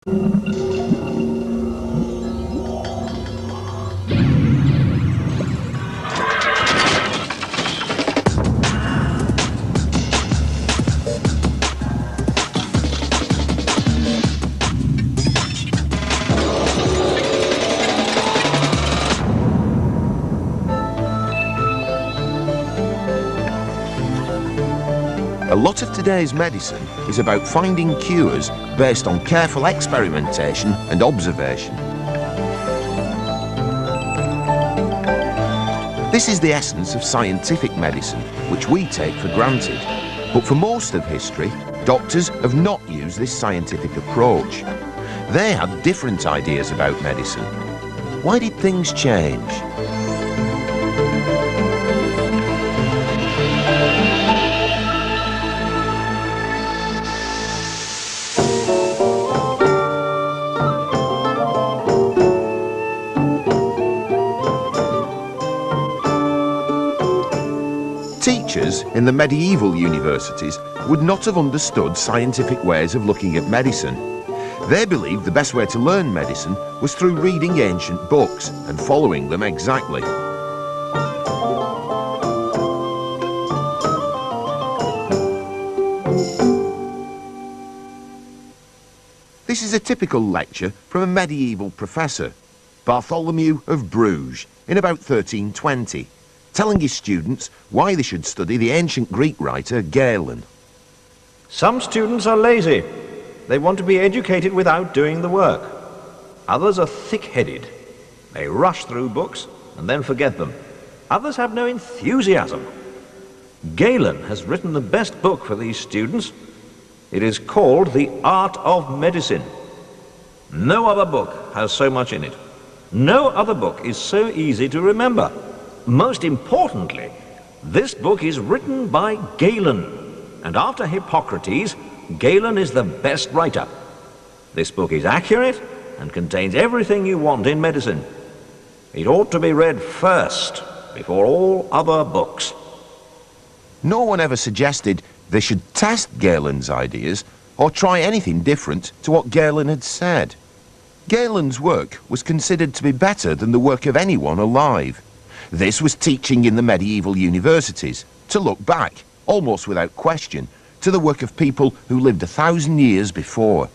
A lot of today's medicine is about finding cures based on careful experimentation and observation. This is the essence of scientific medicine, which we take for granted. But for most of history, doctors have not used this scientific approach. They had different ideas about medicine. Why did things change? Teachers in the medieval universities would not have understood scientific ways of looking at medicine. They believed the best way to learn medicine was through reading ancient books and following them exactly. This is a typical lecture from a medieval professor, Bartholomew of Bruges, in about 1320. Telling his students why they should study the ancient Greek writer Galen. Some students are lazy. They want to be educated without doing the work. Others are thick-headed. They rush through books and then forget them. Others have no enthusiasm. Galen has written the best book for these students. It is called The Art of Medicine. No other book has so much in it. No other book is so easy to remember. Most importantly, this book is written by Galen, and after Hippocrates, Galen is the best writer. This book is accurate and contains everything you want in medicine. It ought to be read first, before all other books. No one ever suggested they should test Galen's ideas or try anything different to what Galen had said. Galen's work was considered to be better than the work of anyone alive. This was teaching in the medieval universities, to look back, almost without question, to the work of people who lived 1,000 years before.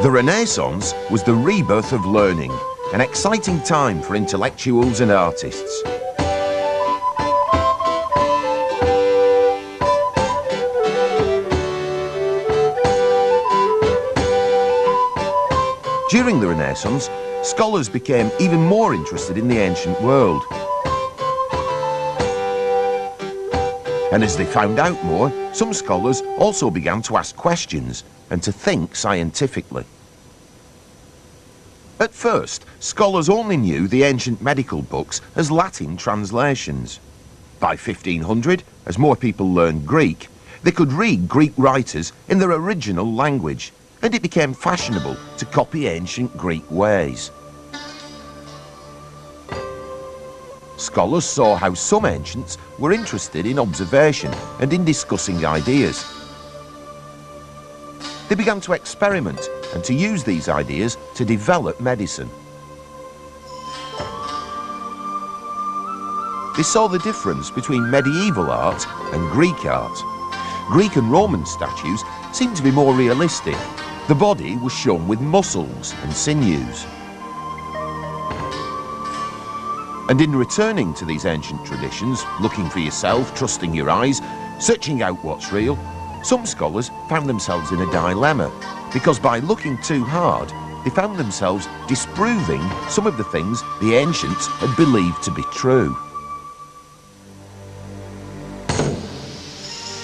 The Renaissance was the rebirth of learning, an exciting time for intellectuals and artists. During the Renaissance, scholars became even more interested in the ancient world. And as they found out more, some scholars also began to ask questions and to think scientifically. At first, scholars only knew the ancient medical books as Latin translations. By 1500, as more people learned Greek, they could read Greek writers in their original language, and it became fashionable to copy ancient Greek ways. Scholars saw how some ancients were interested in observation and in discussing ideas. They began to experiment and to use these ideas to develop medicine. They saw the difference between medieval art and Greek art. Greek and Roman statues seemed to be more realistic. The body was shown with muscles and sinews. And in returning to these ancient traditions, looking for yourself, trusting your eyes, searching out what's real, some scholars found themselves in a dilemma, because by looking too hard, they found themselves disproving some of the things the ancients had believed to be true.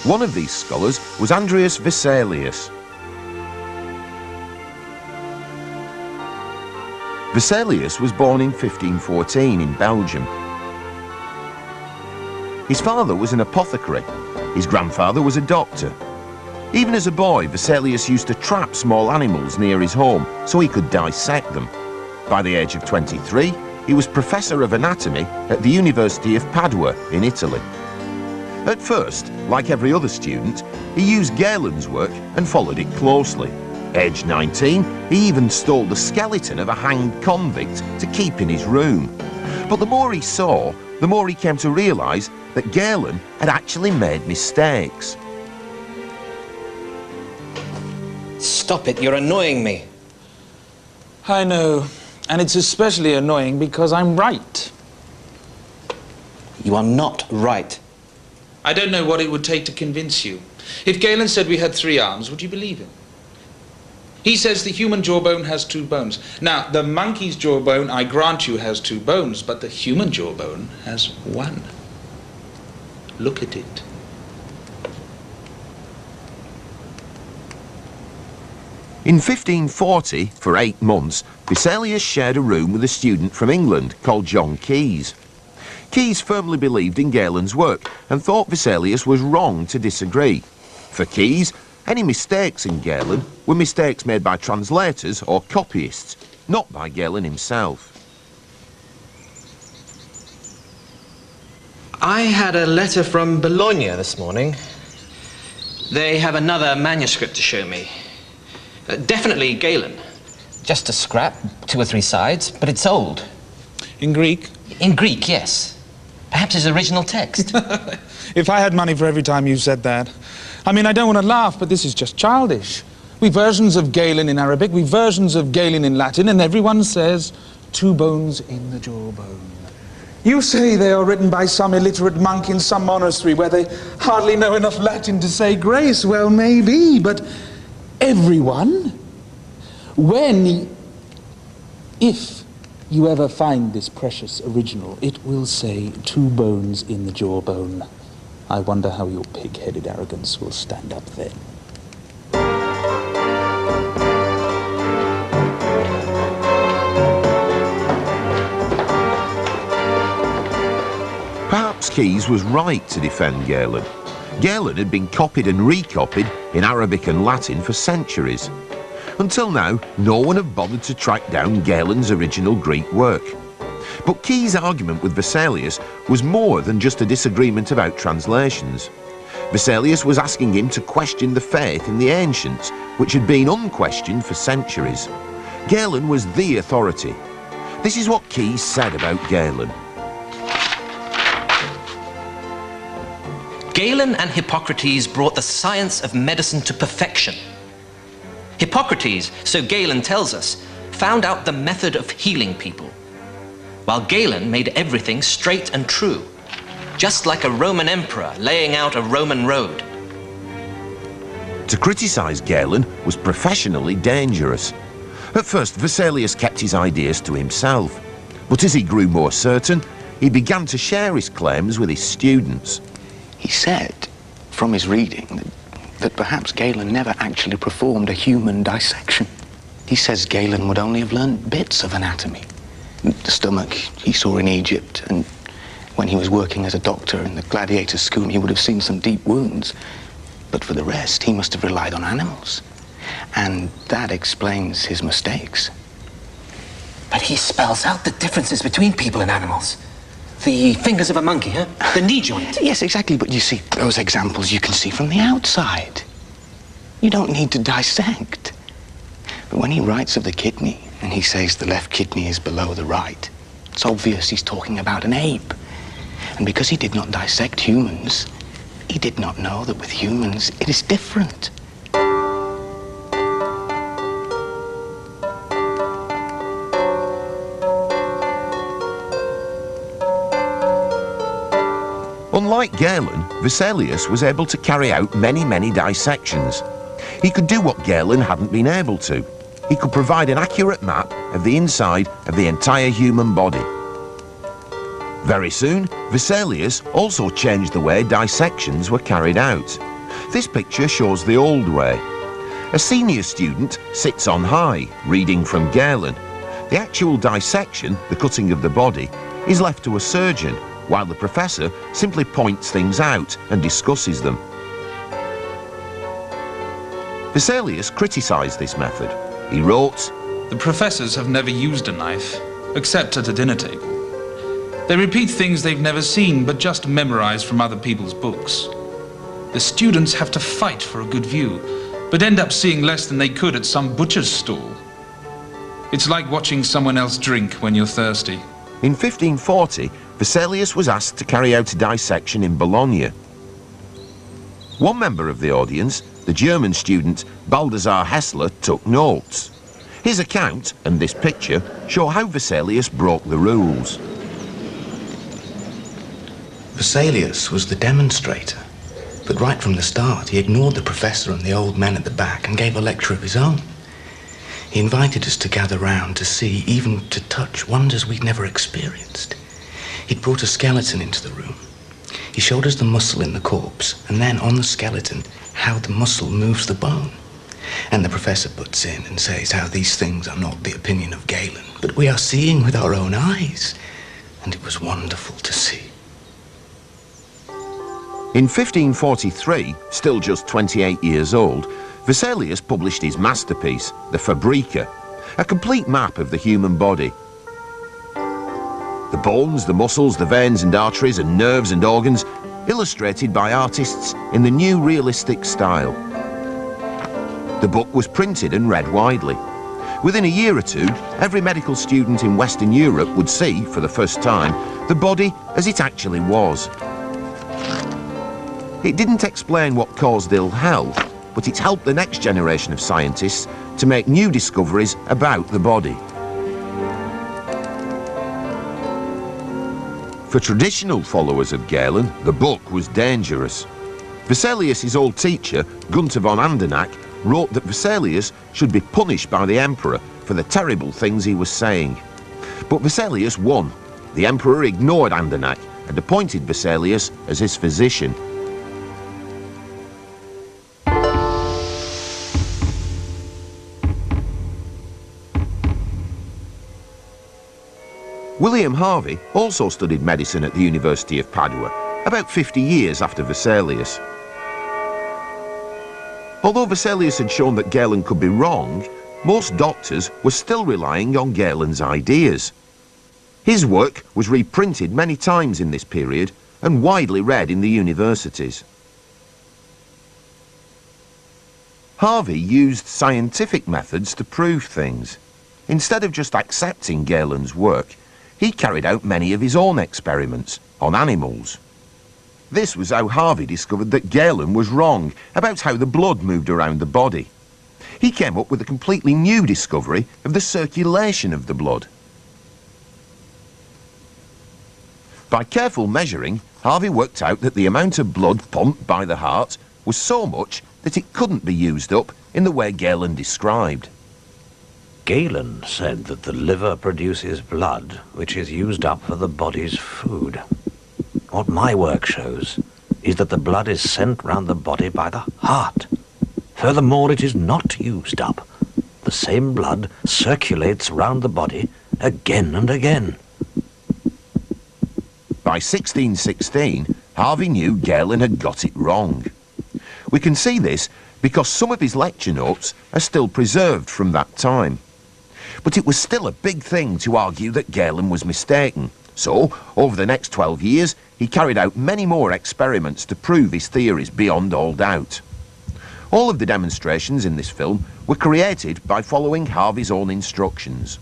One of these scholars was Andreas Vesalius. Vesalius was born in 1514 in Belgium. His father was an apothecary. His grandfather was a doctor. Even as a boy, Vesalius used to trap small animals near his home so he could dissect them. By the age of 23, he was Professor of Anatomy at the University of Padua in Italy. At first, like every other student, he used Galen's work and followed it closely. Aged 19, he even stole the skeleton of a hanged convict to keep in his room. But the more he saw, the more he came to realise that Galen had actually made mistakes. Stop it, you're annoying me. I know, and it's especially annoying because I'm right. You are not right. I don't know what it would take to convince you. If Galen said we had 3 arms, would you believe him? He says the human jawbone has 2 bones. Now, the monkey's jawbone, I grant you, has 2 bones, but the human jawbone has 1. Look at it. In 1540, for 8 months, Vesalius shared a room with a student from England called John Keyes. Keyes firmly believed in Galen's work and thought Vesalius was wrong to disagree. For Keyes, any mistakes in Galen were mistakes made by translators or copyists, not by Galen himself. I had a letter from Bologna this morning. They have another manuscript to show me. Definitely Galen. Just a scrap, 2 or 3 sides, but it's old. In Greek? In Greek, yes. Perhaps his original text. If I had money for every time you said that. I mean, I don't want to laugh, but this is just childish. We've versions of Galen in Arabic, we've versions of Galen in Latin, and everyone says 2 bones in the jawbone. You say they are written by some illiterate monk in some monastery where they hardly know enough Latin to say grace. Well, maybe, but everyone, if you ever find this precious original, it will say 2 bones in the jawbone. I wonder how your pig-headed arrogance will stand up then. Perhaps Keyes was right to defend Galen. Galen had been copied and recopied in Arabic and Latin for centuries. Until now, no one had bothered to track down Galen's original Greek work. But Keyes' argument with Vesalius was more than just a disagreement about translations. Vesalius was asking him to question the faith in the ancients, which had been unquestioned for centuries. Galen was the authority. This is what Keyes said about Galen. Galen and Hippocrates brought the science of medicine to perfection. Hippocrates, so Galen tells us, found out the method of healing people, while Galen made everything straight and true, just like a Roman emperor laying out a Roman road. To criticise Galen was professionally dangerous. At first, Vesalius kept his ideas to himself, but as he grew more certain, he began to share his claims with his students. He said, from his reading, that perhaps Galen never actually performed a human dissection. He says Galen would only have learned bits of anatomy. The stomach he saw in Egypt, and when he was working as a doctor in the gladiator school, he would have seen some deep wounds. But for the rest, he must have relied on animals. And that explains his mistakes. But he spells out the differences between people and animals. The fingers of a monkey, huh? The knee joint. Yes, exactly, but you see, those examples you can see from the outside. You don't need to dissect. But when he writes of the kidney, and he says the left kidney is below the right, it's obvious he's talking about an ape. And because he did not dissect humans, he did not know that with humans it is different. Unlike Galen, Vesalius was able to carry out many dissections. He could do what Galen hadn't been able to. He could provide an accurate map of the inside of the entire human body. Very soon, Vesalius also changed the way dissections were carried out. This picture shows the old way. A senior student sits on high, reading from Galen. The actual dissection, the cutting of the body, is left to a surgeon, while the professor simply points things out and discusses them. Vesalius criticised this method. He wrote, The professors have never used a knife. except at a dinner table. They repeat things they've never seen, but just memorize from other people's books. The students have to fight for a good view, but end up seeing less than they could at some butcher's stall. It's like watching someone else drink when you're thirsty. In 1540, Vesalius was asked to carry out a dissection in Bologna. One member of the audience, the German student Baldassar Hessler, took notes. His account and this picture show how Vesalius broke the rules. Vesalius was the demonstrator, but right from the start he ignored the professor and the old men at the back and gave a lecture of his own. He invited us to gather round to see, even to touch, wonders we'd never experienced. He'd brought a skeleton into the room. He showed us the muscle in the corpse, and then on the skeleton, how the muscle moves the bone. And the professor butts in and says how these things are not the opinion of Galen, but we are seeing with our own eyes. And it was wonderful to see. In 1543, still just 28 years old, Vesalius published his masterpiece, the Fabrica, a complete map of the human body. The bones, the muscles, the veins and arteries and nerves and organs, illustrated by artists in the new realistic style. The book was printed and read widely. Within a year or two, every medical student in Western Europe would see, for the first time, the body as it actually was. It didn't explain what caused ill health, but it helped the next generation of scientists to make new discoveries about the body. For traditional followers of Galen, the book was dangerous. Vesalius' old teacher, Gunther von Andernach, wrote that Vesalius should be punished by the emperor for the terrible things he was saying. But Vesalius won. The emperor ignored Andernach and appointed Vesalius as his physician. William Harvey also studied medicine at the University of Padua, about 50 years after Vesalius. Although Vesalius had shown that Galen could be wrong, most doctors were still relying on Galen's ideas. His work was reprinted many times in this period and widely read in the universities. Harvey used scientific methods to prove things. Instead of just accepting Galen's work, he carried out many of his own experiments on animals. This was how Harvey discovered that Galen was wrong about how the blood moved around the body. He came up with a completely new discovery of the circulation of the blood. By careful measuring, Harvey worked out that the amount of blood pumped by the heart was so much that it couldn't be used up in the way Galen described. Galen said that the liver produces blood, which is used up for the body's food. What my work shows is that the blood is sent round the body by the heart. Furthermore, it is not used up. The same blood circulates round the body again and again. By 1616, Harvey knew Galen had got it wrong. We can see this because some of his lecture notes are still preserved from that time. But it was still a big thing to argue that Galen was mistaken. So, over the next 12 years, he carried out many more experiments to prove his theories beyond all doubt. All of the demonstrations in this film were created by following Harvey's own instructions.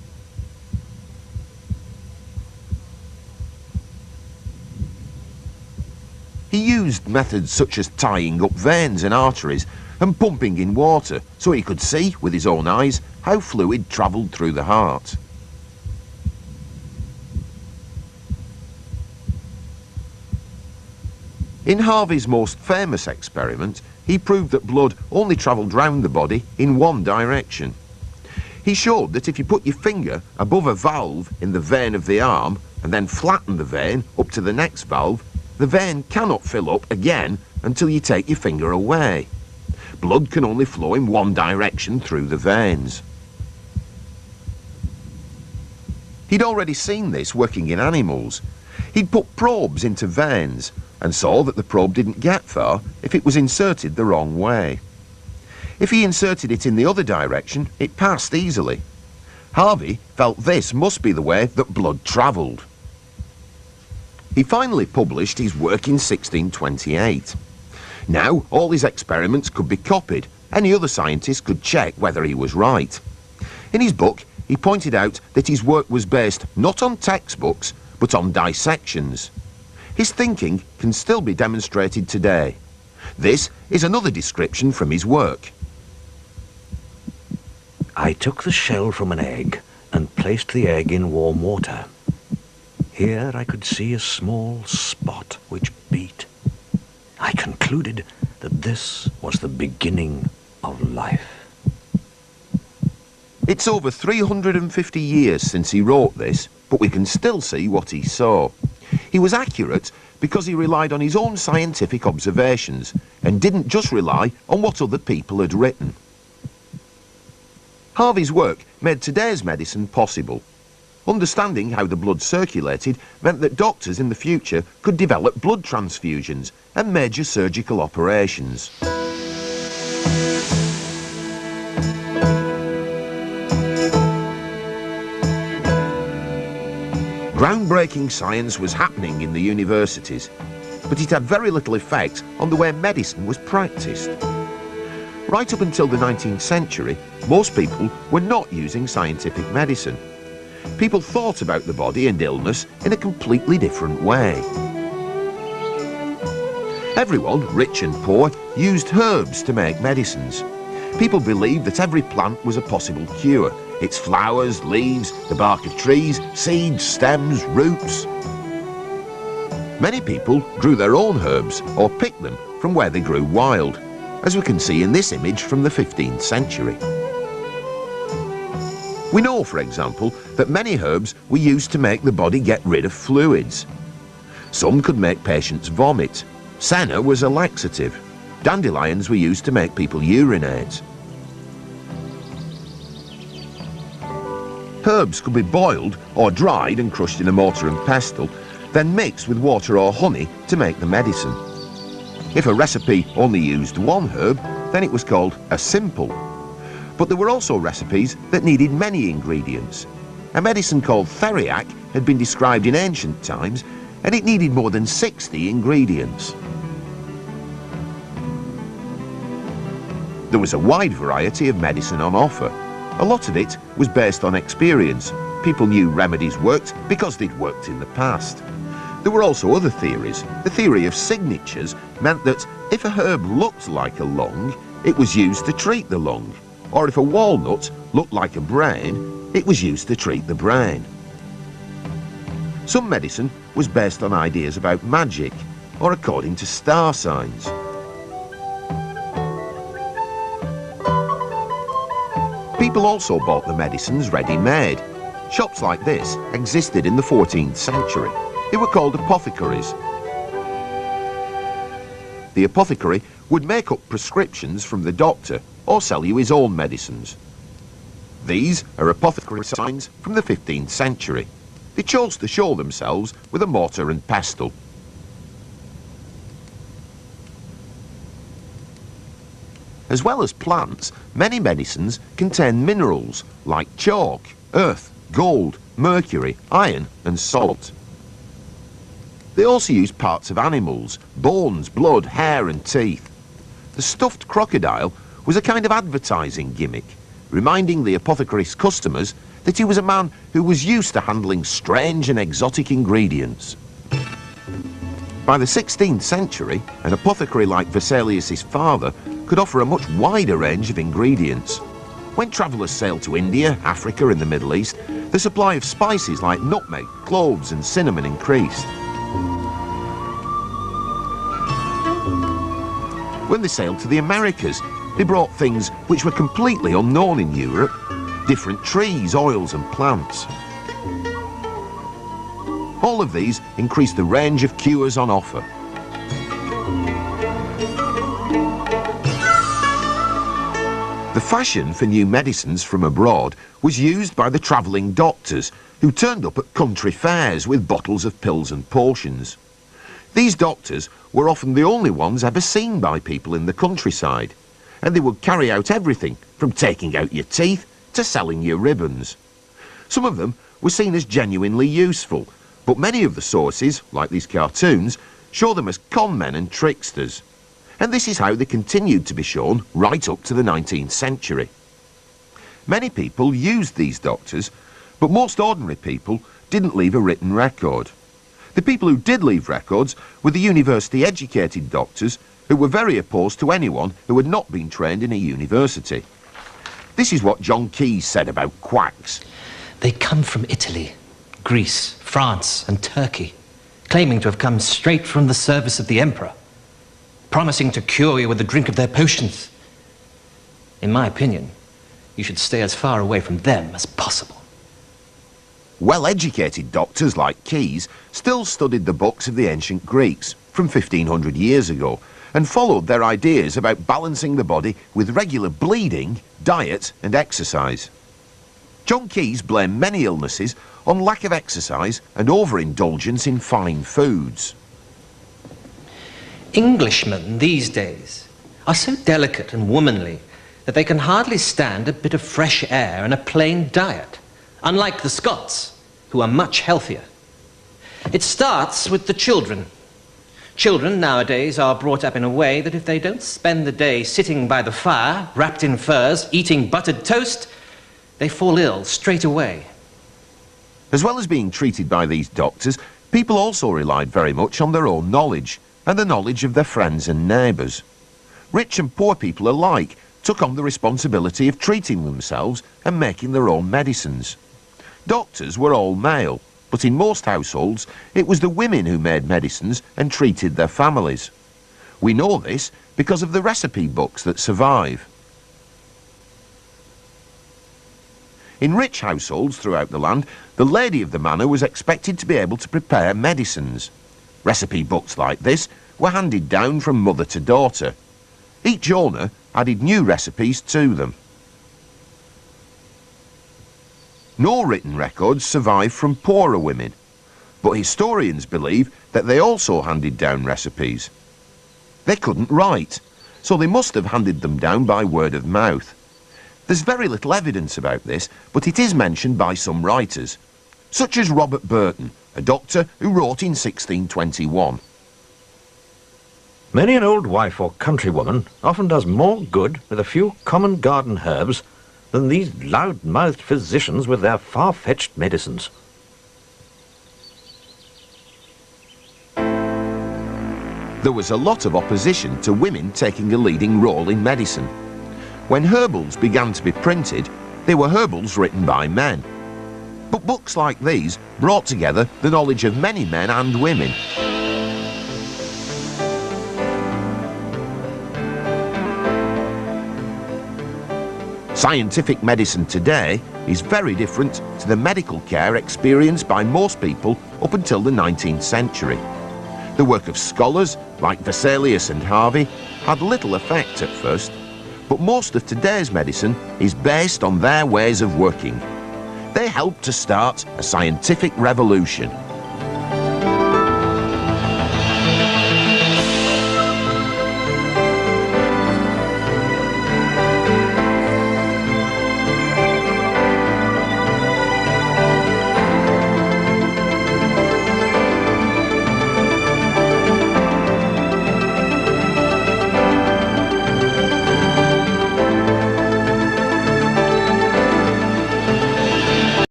He used methods such as tying up veins and arteries and pumping in water so he could see with his own eyes how fluid travelled through the heart. In Harvey's most famous experiment, he proved that blood only travelled round the body in one direction. He showed that if you put your finger above a valve in the vein of the arm and then flatten the vein up to the next valve, the vein cannot fill up again until you take your finger away. Blood can only flow in one direction through the veins. He'd already seen this working in animals. He'd put probes into veins and saw that the probe didn't get far if it was inserted the wrong way. If he inserted it in the other direction, it passed easily. Harvey felt this must be the way that blood travelled. He finally published his work in 1628. Now, all his experiments could be copied. Any other scientist could check whether he was right. In his book, he pointed out that his work was based not on textbooks, but on dissections. His thinking can still be demonstrated today. This is another description from his work. I took the shell from an egg and placed the egg in warm water. Here I could see a small spot which beat. I concluded that this was the beginning of life. It's over 350 years since he wrote this, but we can still see what he saw. He was accurate because he relied on his own scientific observations and didn't just rely on what other people had written. Harvey's work made today's medicine possible. Understanding how the blood circulated meant that doctors in the future could develop blood transfusions and major surgical operations. Groundbreaking science was happening in the universities, but it had very little effect on the way medicine was practiced. Right up until the 19th century, most people were not using scientific medicine. People thought about the body and illness in a completely different way. Everyone, rich and poor, used herbs to make medicines. People believed that every plant was a possible cure. Its flowers, leaves, the bark of trees, seeds, stems, roots. Many people grew their own herbs or picked them from where they grew wild, as we can see in this image from the 15th century. We know, for example, that many herbs were used to make the body get rid of fluids. Some could make patients vomit. Senna was a laxative. Dandelions were used to make people urinate. Herbs could be boiled or dried and crushed in a mortar and pestle, then mixed with water or honey to make the medicine. If a recipe only used one herb, then it was called a simple. But there were also recipes that needed many ingredients. A medicine called theriac had been described in ancient times, and it needed more than 60 ingredients. There was a wide variety of medicine on offer. A lot of it was based on experience. People knew remedies worked because they'd worked in the past. There were also other theories. The theory of signatures meant that if a herb looked like a lung, it was used to treat the lung. Or if a walnut looked like a brain, it was used to treat the brain. Some medicine was based on ideas about magic, or according to star signs. People also bought the medicines ready-made. Shops like this existed in the 14th century. They were called apothecaries. The apothecary would make up prescriptions from the doctor or sell you his own medicines. These are apothecary signs from the 15th century. They chose to show themselves with a mortar and pestle. As well as plants, many medicines contain minerals like chalk, earth, gold, mercury, iron and salt. They also used parts of animals, bones, blood, hair and teeth. The stuffed crocodile was a kind of advertising gimmick, reminding the apothecary's customers that he was a man who was used to handling strange and exotic ingredients. By the 16th century, an apothecary like Vesalius' father could offer a much wider range of ingredients. When travellers sailed to India, Africa and the Middle East, the supply of spices like nutmeg, cloves and cinnamon increased. When they sailed to the Americas, they brought things which were completely unknown in Europe, different trees, oils and plants. All of these increased the range of cures on offer. The fashion for new medicines from abroad was used by the travelling doctors who turned up at country fairs with bottles of pills and potions. These doctors were often the only ones ever seen by people in the countryside, and they would carry out everything from taking out your teeth to selling you ribbons. Some of them were seen as genuinely useful, but many of the sources, like these cartoons, show them as con men and tricksters. And this is how they continued to be shown right up to the 19th century. Many people used these doctors, but most ordinary people didn't leave a written record. The people who did leave records were the university-educated doctors who were very opposed to anyone who had not been trained in a university. This is what John Keyes said about quacks. They come from Italy, Greece, France, and Turkey, claiming to have come straight from the service of the emperor, promising to cure you with a drink of their potions. In my opinion, you should stay as far away from them as possible. Well-educated doctors like Keyes still studied the books of the ancient Greeks from 1500 years ago and followed their ideas about balancing the body with regular bleeding, diet and exercise. John Keyes blamed many illnesses on lack of exercise and overindulgence in fine foods. Englishmen these days are so delicate and womanly that they can hardly stand a bit of fresh air and a plain diet, unlike the Scots, who are much healthier. It starts with the children. Children nowadays are brought up in a way that if they don't spend the day sitting by the fire, wrapped in furs, eating buttered toast, they fall ill straight away. As well as being treated by these doctors, people also relied very much on their own knowledge and the knowledge of their friends and neighbours. Rich and poor people alike took on the responsibility of treating themselves and making their own medicines. Doctors were all male, but in most households it was the women who made medicines and treated their families. We know this because of the recipe books that survive. In rich households throughout the land, the lady of the manor was expected to be able to prepare medicines. Recipe books like this were handed down from mother to daughter. Each owner added new recipes to them. No written records survive from poorer women, but historians believe that they also handed down recipes. They couldn't write, so they must have handed them down by word of mouth. There's very little evidence about this, but it is mentioned by some writers, such as Robert Burton, a doctor who wrote in 1621. Many an old wife or countrywoman often does more good with a few common garden herbs than these loud-mouthed physicians with their far-fetched medicines. There was a lot of opposition to women taking a leading role in medicine. When herbals began to be printed, they were herbals written by men. But books like these brought together the knowledge of many men and women. Scientific medicine today is very different to the medical care experienced by most people up until the 19th century. The work of scholars like Vesalius and Harvey had little effect at first, but most of today's medicine is based on their ways of working. They helped to start a scientific revolution.